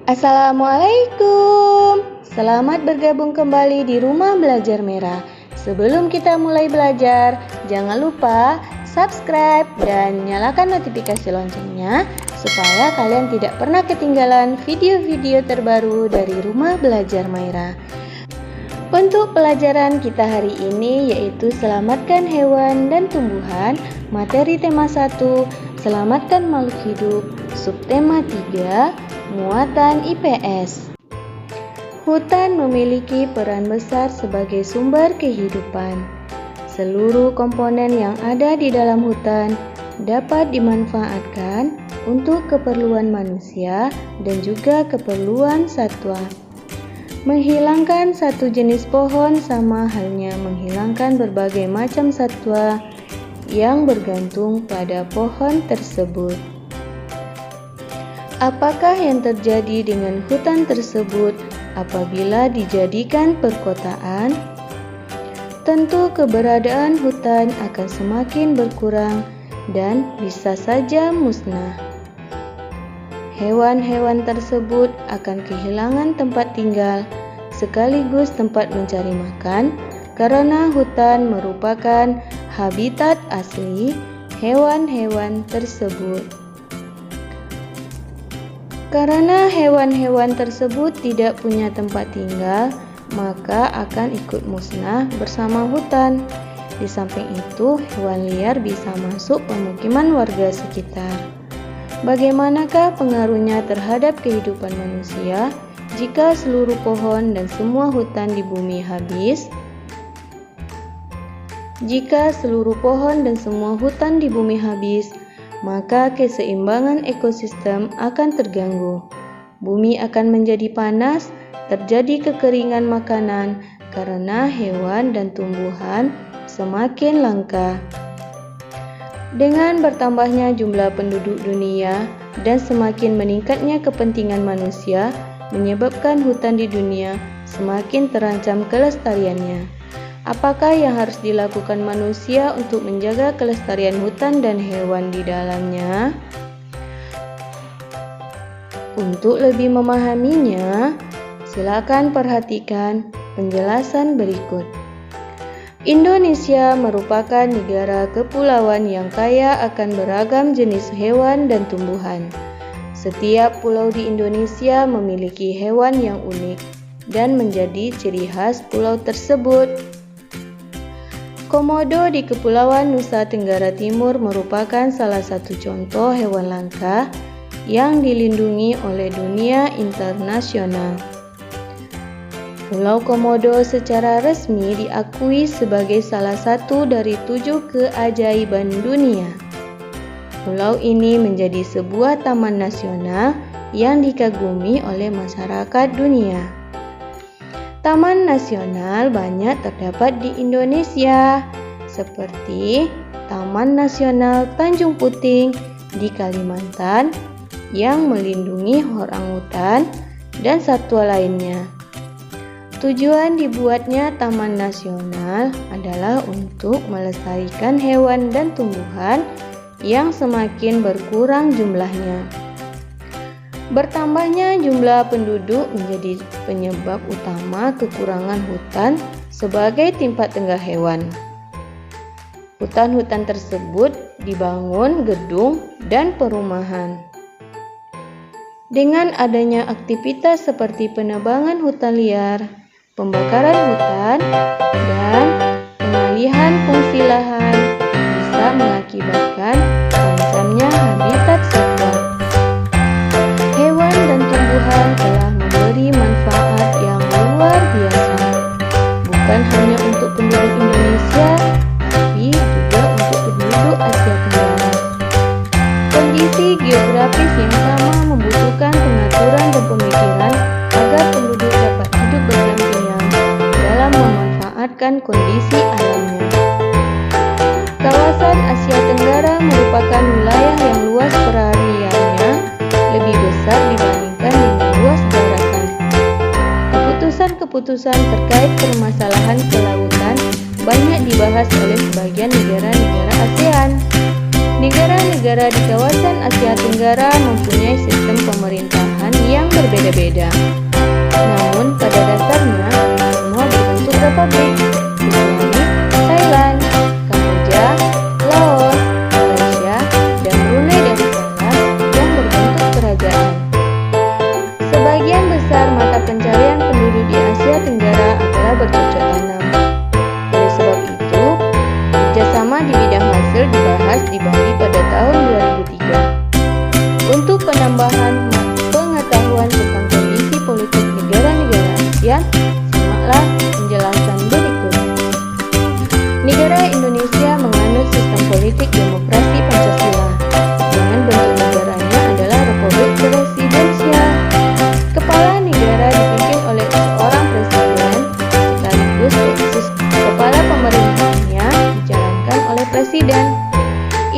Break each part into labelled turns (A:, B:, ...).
A: Assalamualaikum. Selamat bergabung kembali di Rumah Belajar Merah. Sebelum kita mulai belajar, jangan lupa subscribe dan nyalakan notifikasi loncengnya supaya kalian tidak pernah ketinggalan video-video terbaru dari Rumah Belajar Merah. Untuk pelajaran kita hari ini yaitu selamatkan hewan dan tumbuhan, materi tema 1, selamatkan makhluk hidup, subtema 3, muatan IPS. Hutan memiliki peran besar sebagai sumber kehidupan. Seluruh komponen yang ada di dalam hutan dapat dimanfaatkan untuk keperluan manusia dan juga keperluan satwa. Menghilangkan satu jenis pohon sama halnya menghilangkan berbagai macam satwa yang bergantung pada pohon tersebut. Apakah yang terjadi dengan hutan tersebut apabila dijadikan perkotaan? Tentu keberadaan hutan akan semakin berkurang dan bisa saja musnah. Hewan-hewan tersebut akan kehilangan tempat tinggal sekaligus tempat mencari makan karena hutan merupakan habitat asli hewan-hewan tersebut. Karena hewan-hewan tersebut tidak punya tempat tinggal, maka akan ikut musnah bersama hutan. Di samping itu, hewan liar bisa masuk pemukiman warga sekitar. Bagaimanakah pengaruhnya terhadap kehidupan manusia jika seluruh pohon dan semua hutan di bumi habis? Jika seluruh pohon dan semua hutan di bumi habis, maka keseimbangan ekosistem akan terganggu. Bumi akan menjadi panas, terjadi kekeringan makanan karena hewan dan tumbuhan semakin langka. Dengan bertambahnya jumlah penduduk dunia dan semakin meningkatnya kepentingan manusia, menyebabkan hutan di dunia semakin terancam kelestariannya. Apakah yang harus dilakukan manusia untuk menjaga kelestarian hutan dan hewan di dalamnya? Untuk lebih memahaminya, silakan perhatikan penjelasan berikut. Indonesia merupakan negara kepulauan yang kaya akan beragam jenis hewan dan tumbuhan. Setiap pulau di Indonesia memiliki hewan yang unik dan menjadi ciri khas pulau tersebut. Komodo di Kepulauan Nusa Tenggara Timur merupakan salah satu contoh hewan langka yang dilindungi oleh dunia internasional. Pulau Komodo secara resmi diakui sebagai salah satu dari 7 keajaiban dunia. Pulau ini menjadi sebuah taman nasional yang dikagumi oleh masyarakat dunia. Taman nasional banyak terdapat di Indonesia, seperti Taman Nasional Tanjung Puting di Kalimantan yang melindungi orangutan dan satwa lainnya. Tujuan dibuatnya Taman Nasional adalah untuk melestarikan hewan dan tumbuhan yang semakin berkurang jumlahnya. Bertambahnya jumlah penduduk menjadi penyebab utama kekurangan hutan sebagai tempat tinggal hewan. Hutan-hutan tersebut dibangun gedung dan perumahan. Dengan adanya aktivitas seperti penebangan hutan liar, pembakaran hutan, dan pengalihan fungsi lahan bisa mengakibatkan terancamnya habitat satwa. Hewan dan tumbuhan telah memberi manfaat yang luar biasa, bukan hanya untuk penduduk Indonesia, tapi juga untuk penduduk Asia Tenggara. Kondisi geografis yang sama membutuhkan pengaturan dan pemikiran agar penduduk dapat hidup berdampingan dalam memanfaatkan kondisi alamnya. Kawasan Asia Tenggara merupakan wilayah yang luas perhariannya lebih besar dibandingkan dengan luas daratan. Keputusan-keputusan terkait permasalahan kelautan banyak dibahas oleh sebagian negara-negara ASEAN. Negara-negara di kawasan Asia Tenggara mempunyai sistem pemerintahan pemerintahan yang berbeda-beda. Namun pada dasarnya semua berbentuk republik, kecuali Thailand, Kamboja, Laos, Malaysia, dan Brunei Darussalam yang berbentuk kerajaan. Sebagian besar mata pencarian penduduk di Asia Tenggara adalah bercocok tanam. Oleh sebab itu, kerjasama di bidang hasil dibahas di Bali pada tahun 2003. Untuk penambahan pengetahuan tentang kondisi politik negara-negara ASEAN, simaklah penjelasan berikut. Negara Indonesia menganut sistem politik demokrasi Pancasila. Dengan bentuk negaranya adalah Republik Presidensial. Kepala negara dipimpin oleh seorang presiden, sekaligus kepala pemerintahnya dijalankan oleh presiden.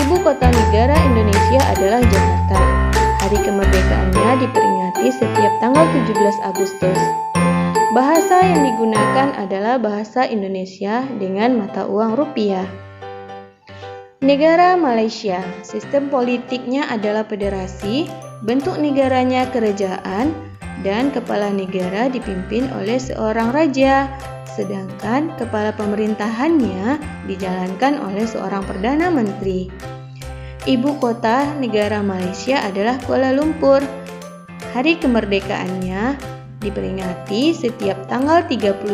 A: Ibu kota negara Indonesia adalah Jakarta. Hari kemerdekaannya diperingati setiap tanggal 17 Agustus. Bahasa yang digunakan adalah bahasa Indonesia dengan mata uang rupiah. Negara Malaysia, sistem politiknya adalah federasi, bentuk negaranya kerajaan, dan kepala negara dipimpin oleh seorang raja, sedangkan kepala pemerintahannya dijalankan oleh seorang perdana menteri. Ibu kota negara Malaysia adalah Kuala Lumpur. Hari kemerdekaannya diperingati setiap tanggal 31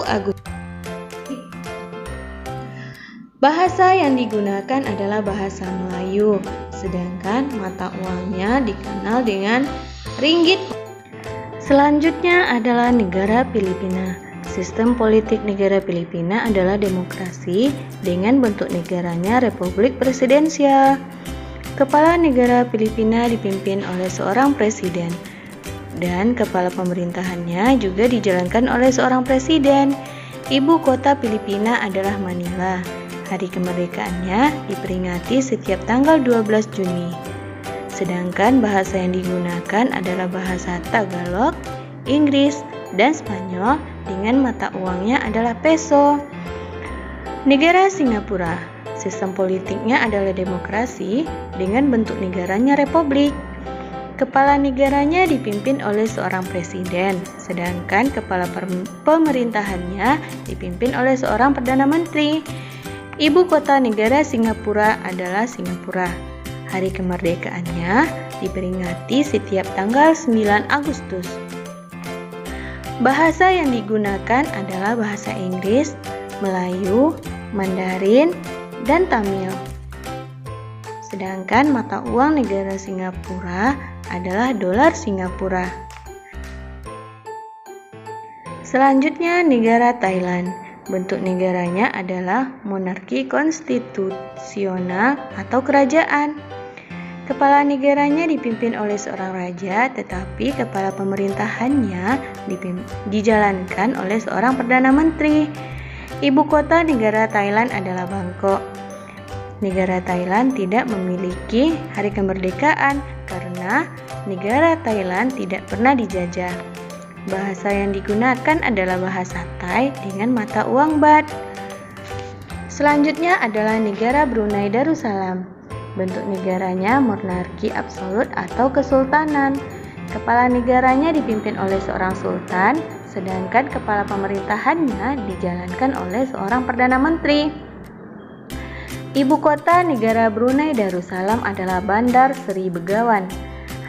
A: Agustus. Bahasa yang digunakan adalah bahasa Melayu, sedangkan mata uangnya dikenal dengan ringgit. Selanjutnya adalah negara Filipina. Sistem politik negara Filipina adalah demokrasi dengan bentuk negaranya Republik Presidensial. Kepala negara Filipina dipimpin oleh seorang presiden dan kepala pemerintahannya juga dijalankan oleh seorang presiden. Ibu kota Filipina adalah Manila. Hari kemerdekaannya diperingati setiap tanggal 12 Juni. Sedangkan bahasa yang digunakan adalah bahasa Tagalog, Inggris, dan Spanyol dengan mata uangnya adalah peso. Negara Singapura, sistem politiknya adalah demokrasi dengan bentuk negaranya republik. Kepala negaranya dipimpin oleh seorang presiden, sedangkan kepala pemerintahannya dipimpin oleh seorang perdana menteri. Ibu kota negara Singapura adalah Singapura. Hari kemerdekaannya diperingati setiap tanggal 9 Agustus. Bahasa yang digunakan adalah bahasa Inggris, Melayu, Mandarin, dan Tamil. Sedangkan mata uang negara Singapura adalah dolar Singapura. Selanjutnya negara Thailand. Bentuk negaranya adalah monarki konstitusional atau kerajaan. Kepala negaranya dipimpin oleh seorang raja, tetapi kepala pemerintahannya dijalankan oleh seorang perdana menteri. Ibu kota negara Thailand adalah Bangkok. Negara Thailand tidak memiliki hari kemerdekaan karena negara Thailand tidak pernah dijajah. Bahasa yang digunakan adalah bahasa Thai dengan mata uang baht. Selanjutnya adalah negara Brunei Darussalam. Bentuk negaranya monarki absolut atau kesultanan. Kepala negaranya dipimpin oleh seorang sultan, sedangkan kepala pemerintahannya dijalankan oleh seorang perdana menteri. Ibu kota negara Brunei Darussalam adalah Bandar Seri Begawan.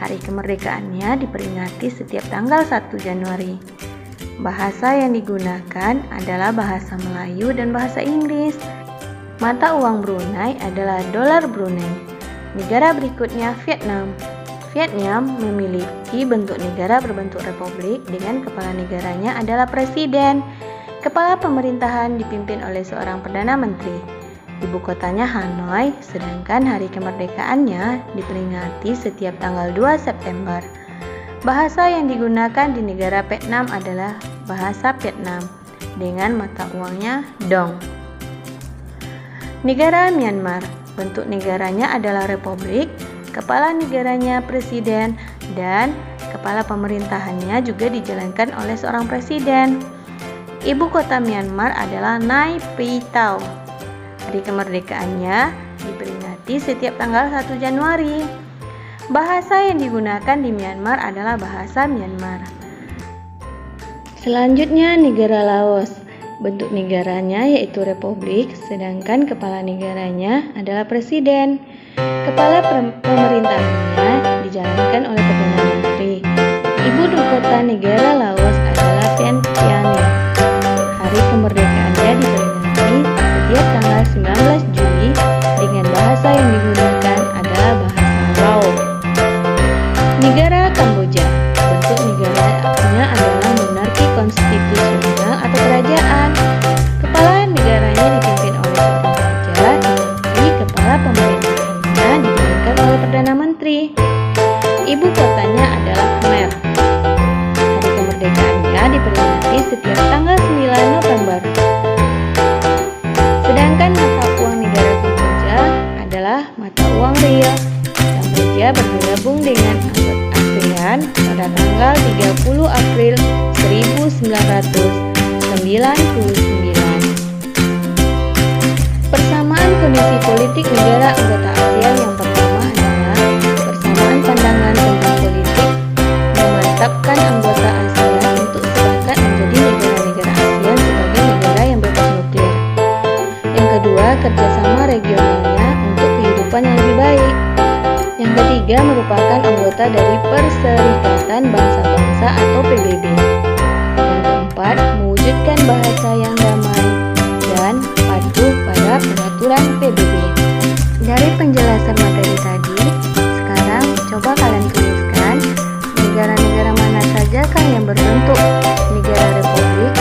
A: Hari kemerdekaannya diperingati setiap tanggal 1 Januari. Bahasa yang digunakan adalah bahasa Melayu dan bahasa Inggris. Mata uang Brunei adalah dolar Brunei. Negara berikutnya Vietnam. Vietnam memiliki bentuk negara berbentuk republik dengan kepala negaranya adalah presiden. Kepala pemerintahan dipimpin oleh seorang perdana menteri. Ibu kotanya Hanoi, sedangkan hari kemerdekaannya diperingati setiap tanggal 2 September. Bahasa yang digunakan di negara Vietnam adalah bahasa Vietnam dengan mata uangnya dong. Negara Myanmar, bentuk negaranya adalah republik, kepala negaranya presiden, dan kepala pemerintahannya juga dijalankan oleh seorang presiden. Ibu kota Myanmar adalah Nay Pyi Taw. Hari kemerdekaannya diperingati setiap tanggal 1 Januari. Bahasa yang digunakan di Myanmar adalah bahasa Myanmar. Selanjutnya, negara Laos. Bentuk negaranya yaitu republik, sedangkan kepala negaranya adalah presiden. Kepala pemerintahannya dijalankan oleh Perdana Menteri. Ibu kota negara Laos adalah Vientiane. Hari kemerdekaannya diperingati setiap tanggal 19 Juli dengan bahasa yang digunakan adalah bahasa Lao. Negara Kamboja. Bentuk negaranya adalah monarki konstitusional atau kerajaan. Kepala negaranya dipimpin oleh seorang raja, jadi kepala pemerintahannya dijalankan oleh Perdana Menteri. Ibu kotanya adalah Khmer. Hari kemerdekaannya diperingati setiap tanggal 9 November. Sedangkan mata uang negara Kamboja adalah mata uang riel. Kamboja bergabung dengan ASEAN pada tanggal 30 April 1999. Persamaan kondisi politik negara anggota ASEAN yang pertama adalah persamaan pandangan tentang politik, memantapkan anggota ASEAN untuk sepakat menjadi negara-negara ASEAN sebagai negara yang bebas nuklir. Yang kedua, kerjasama regionalnya untuk kehidupan yang lebih baik. Yang ketiga, merupakan anggota dari Perserikatan Bangsa-Bangsa atau PBB. Yang keempat, mewujudkan bahasa yang damai dan patuh pada peraturan PBB. Dari penjelasan materi tadi, sekarang coba kalian tuliskan negara-negara mana sajakah yang berbentuk negara republik